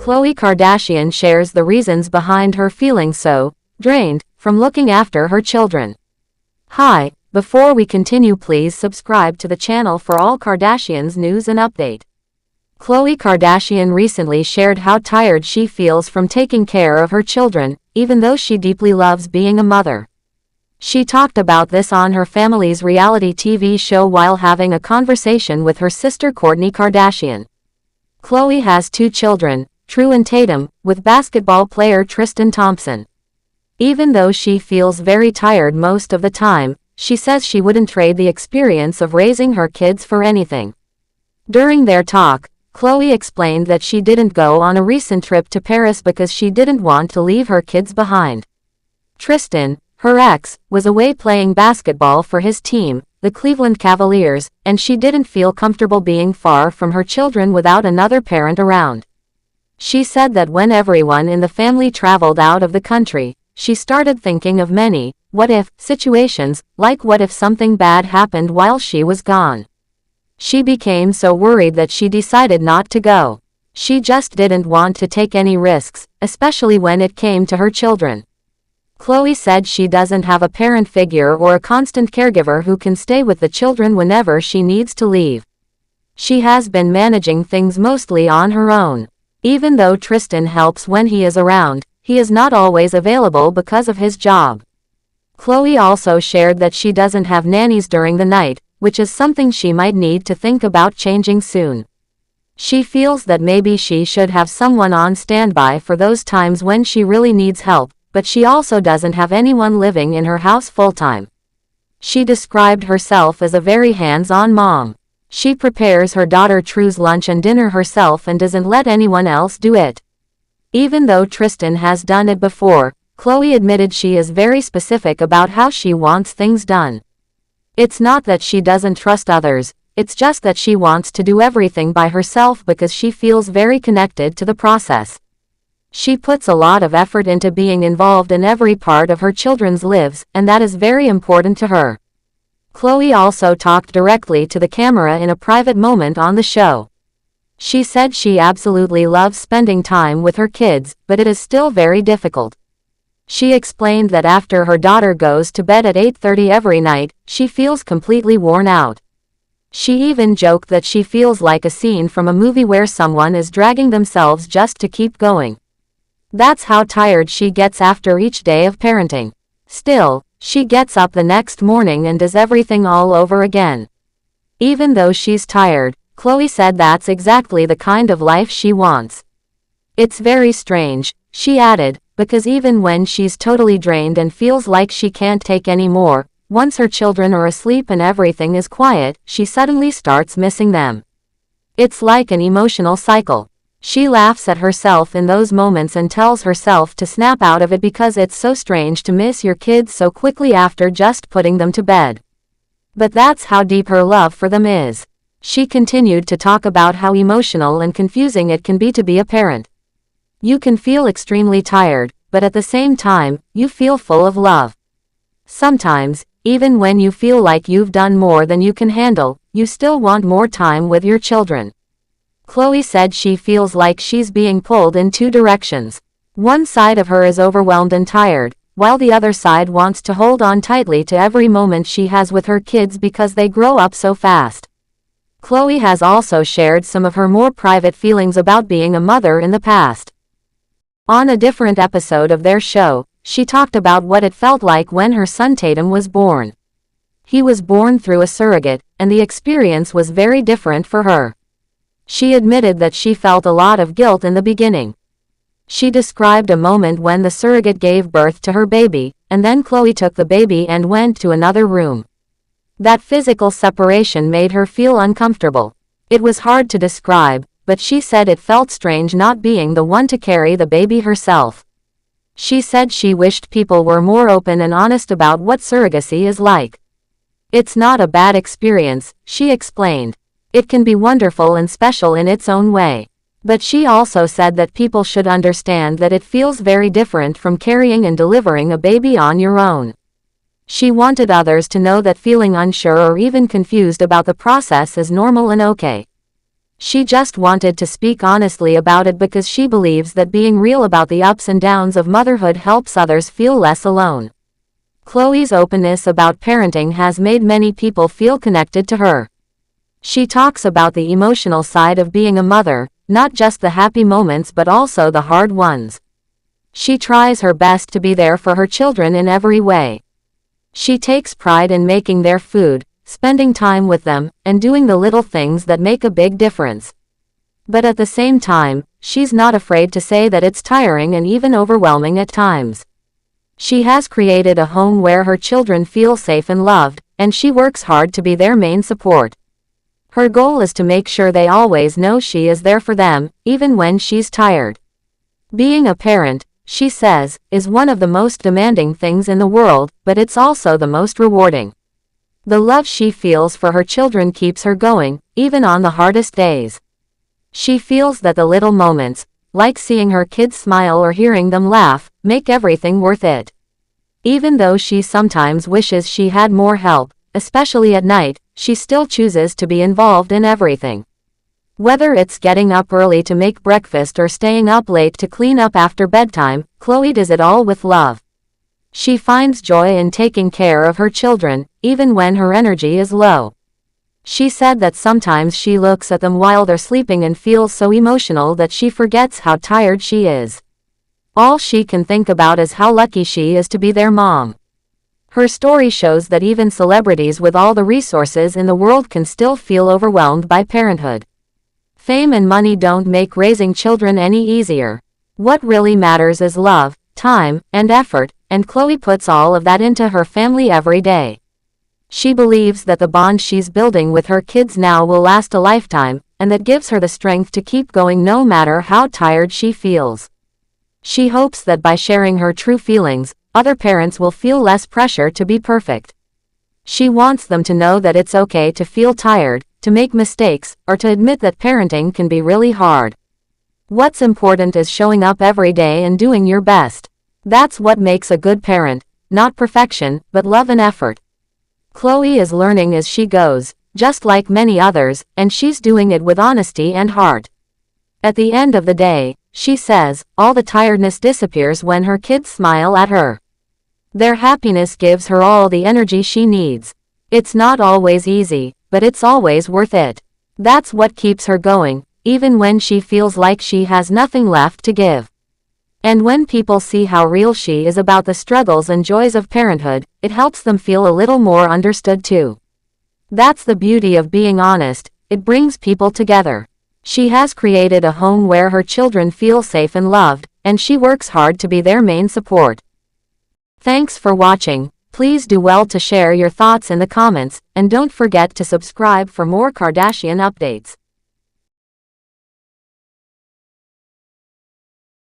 Khloé Kardashian shares the reasons behind her feeling so drained from looking after her children. Hi, before we continue, please subscribe to the channel for all Kardashians news and update. Khloé Kardashian recently shared how tired she feels from taking care of her children, even though she deeply loves being a mother. She talked about this on her family's reality TV show while having a conversation with her sister Kourtney Kardashian. Khloé has 2 children, True and Tatum, with basketball player Tristan Thompson. Even though she feels very tired most of the time, she says she wouldn't trade the experience of raising her kids for anything. During their talk, Khloé explained that she didn't go on a recent trip to Paris because she didn't want to leave her kids behind. Tristan, her ex, was away playing basketball for his team, the Cleveland Cavaliers, and she didn't feel comfortable being far from her children without another parent around. She said that when everyone in the family traveled out of the country, she started thinking of many what-if situations, like what if something bad happened while she was gone. She became so worried that she decided not to go. She just didn't want to take any risks, especially when it came to her children. Khloé said she doesn't have a parent figure or a constant caregiver who can stay with the children whenever she needs to leave. She has been managing things mostly on her own. Even though Tristan helps when he is around, he is not always available because of his job. Khloé also shared that she doesn't have nannies during the night, which is something she might need to think about changing soon. She feels that maybe she should have someone on standby for those times when she really needs help, but she also doesn't have anyone living in her house full-time. She described herself as a very hands-on mom. She prepares her daughter True's lunch and dinner herself and doesn't let anyone else do it. Even though Tristan has done it before, Khloé admitted she is very specific about how she wants things done. It's not that she doesn't trust others, it's just that she wants to do everything by herself because she feels very connected to the process. She puts a lot of effort into being involved in every part of her children's lives, and that is very important to her. Khloé also talked directly to the camera in a private moment on the show. She said she absolutely loves spending time with her kids, but it is still very difficult. She explained that after her daughter goes to bed at 8:30 every night, she feels completely worn out. She even joked that she feels like a scene from a movie where someone is dragging themselves just to keep going. That's how tired she gets after each day of parenting. Still, she gets up the next morning and does everything all over again. Even though she's tired, Khloé said that's exactly the kind of life she wants. It's very strange, she added, because even when she's totally drained and feels like she can't take any more, once her children are asleep and everything is quiet, she suddenly starts missing them. It's like an emotional cycle. She laughs at herself in those moments and tells herself to snap out of it because it's so strange to miss your kids so quickly after just putting them to bed. But that's how deep her love for them is. She continued to talk about how emotional and confusing it can be to be a parent. You can feel extremely tired, but at the same time, you feel full of love. Sometimes, even when you feel like you've done more than you can handle, you still want more time with your children. Khloé said she feels like she's being pulled in 2 directions. One side of her is overwhelmed and tired, while the other side wants to hold on tightly to every moment she has with her kids because they grow up so fast. Khloé has also shared some of her more private feelings about being a mother in the past. On a different episode of their show, she talked about what it felt like when her son Tatum was born. He was born through a surrogate, and the experience was very different for her. She admitted that she felt a lot of guilt in the beginning. She described a moment when the surrogate gave birth to her baby, and then Khloé took the baby and went to another room. That physical separation made her feel uncomfortable. It was hard to describe, but she said it felt strange not being the one to carry the baby herself. She said she wished people were more open and honest about what surrogacy is like. It's not a bad experience, she explained. It can be wonderful and special in its own way. But she also said that people should understand that it feels very different from carrying and delivering a baby on your own. She wanted others to know that feeling unsure or even confused about the process is normal and okay. She just wanted to speak honestly about it because she believes that being real about the ups and downs of motherhood helps others feel less alone. Khloé's openness about parenting has made many people feel connected to her. She talks about the emotional side of being a mother, not just the happy moments but also the hard ones. She tries her best to be there for her children in every way. She takes pride in making their food, spending time with them, and doing the little things that make a big difference. But at the same time, she's not afraid to say that it's tiring and even overwhelming at times. She has created a home where her children feel safe and loved, and she works hard to be their main support. Her goal is to make sure they always know she is there for them, even when she's tired. Being a parent, she says, is one of the most demanding things in the world, but it's also the most rewarding. The love she feels for her children keeps her going, even on the hardest days. She feels that the little moments, like seeing her kids smile or hearing them laugh, make everything worth it. Even though she sometimes wishes she had more help, especially at night, she still chooses to be involved in everything. Whether it's getting up early to make breakfast or staying up late to clean up after bedtime, Khloé does it all with love. She finds joy in taking care of her children, even when her energy is low. She said that sometimes she looks at them while they're sleeping and feels so emotional that she forgets how tired she is. All she can think about is how lucky she is to be their mom. Her story shows that even celebrities with all the resources in the world can still feel overwhelmed by parenthood. Fame and money don't make raising children any easier. What really matters is love, time, and effort, and Khloé puts all of that into her family every day. She believes that the bond she's building with her kids now will last a lifetime, and that gives her the strength to keep going no matter how tired she feels. She hopes that by sharing her true feelings, other parents will feel less pressure to be perfect. She wants them to know that it's okay to feel tired, to make mistakes, or to admit that parenting can be really hard. What's important is showing up every day and doing your best. That's what makes a good parent, not perfection, but love and effort. Khloé is learning as she goes, just like many others, and she's doing it with honesty and heart. At the end of the day, she says, all the tiredness disappears when her kids smile at her. Their happiness gives her all the energy she needs. It's not always easy, but it's always worth it. That's what keeps her going, even when she feels like she has nothing left to give. And when people see how real she is about the struggles and joys of parenthood, it helps them feel a little more understood too. That's the beauty of being honest, it brings people together. She has created a home where her children feel safe and loved, and she works hard to be their main support. Thanks for watching. Please do well to share your thoughts in the comments, and don't forget to subscribe for more Kardashian updates.